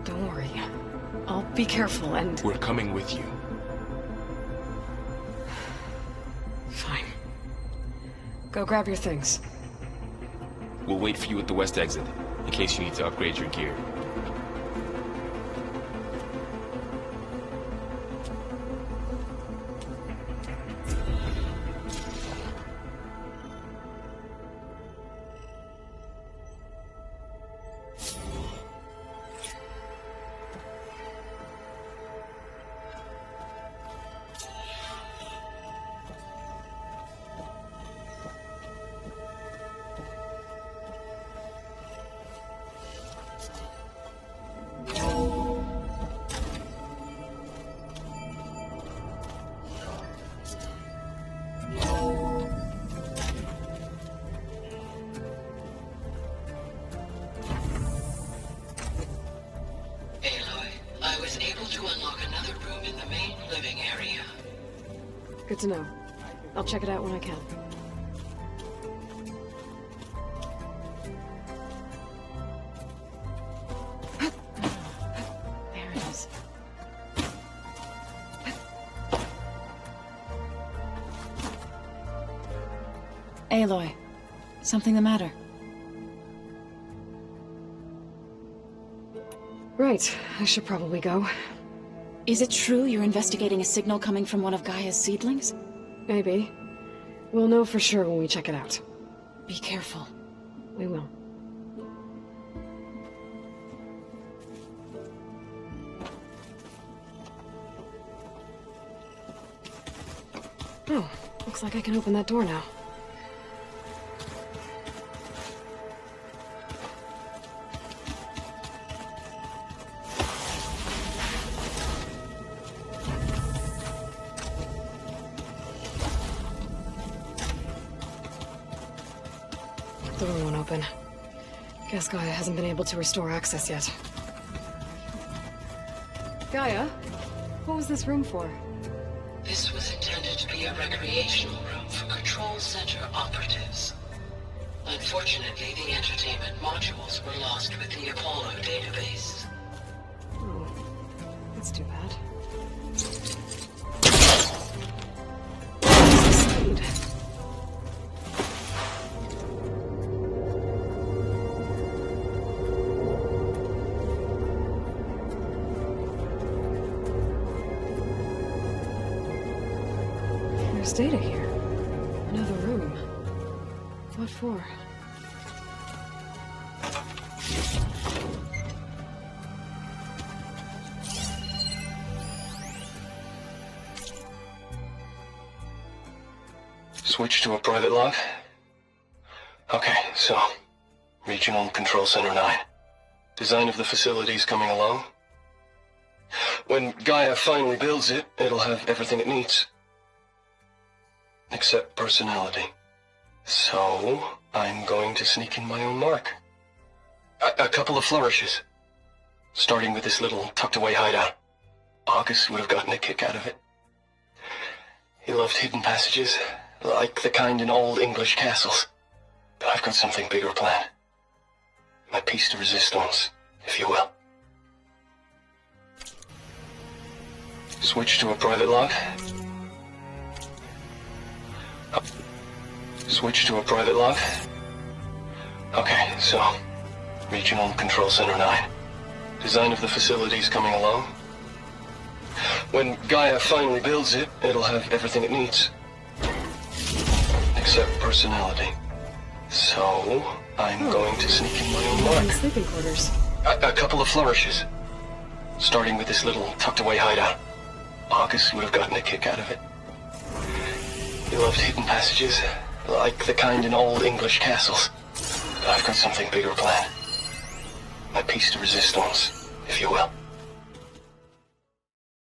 Don't worry. I'll be careful and... We're coming with you. Fine. Go grab your things. We'll wait for you at the west exit, in case you need to upgrade your gear. Good to know. I'll check it out when I can. Hey, Aloy. Something the matter? Right, I should probably go. Is it true you're investigating a signal coming from one of Gaia's seedlings? Maybe. We'll know for sure when we check it out. Be careful. We will. Oh, looks like I can open that door now. The door won't open. Guess Gaia hasn't been able to restore access yet. Gaia? What was this room for? This was intended to be a recreational room for Control Center operatives. Unfortunately, the entertainment modules were lost with the Apollo database. Oh, that's too bad. Speed. There's data here. Another room. What for? Switch to a private log? Okay, so... Regional Control Center 9. Design of the facility's coming along. When Gaia finally builds it, it'll have everything it needs. Except personality. So, I'm going to sneak in my own mark. A couple of flourishes. Starting with this little tucked-away hideout. August would have gotten a kick out of it. He loved hidden passages, like the kind in old English castles. But I've got something bigger planned. My piece de resistance, if you will. Switch to a private log? Switch to a private log? Okay, so... Regional Control Center 9. Design of the facility's coming along. When Gaia finally builds it, it'll have everything it needs. Except personality. So, I'm going to sneak in my own mark. Sleeping quarters. A couple of flourishes. Starting with this little tucked-away hideout. August would have gotten a kick out of it. He loved hidden passages, like the kind in old English castles. But I've got something bigger planned. My piece de resistance, if you will.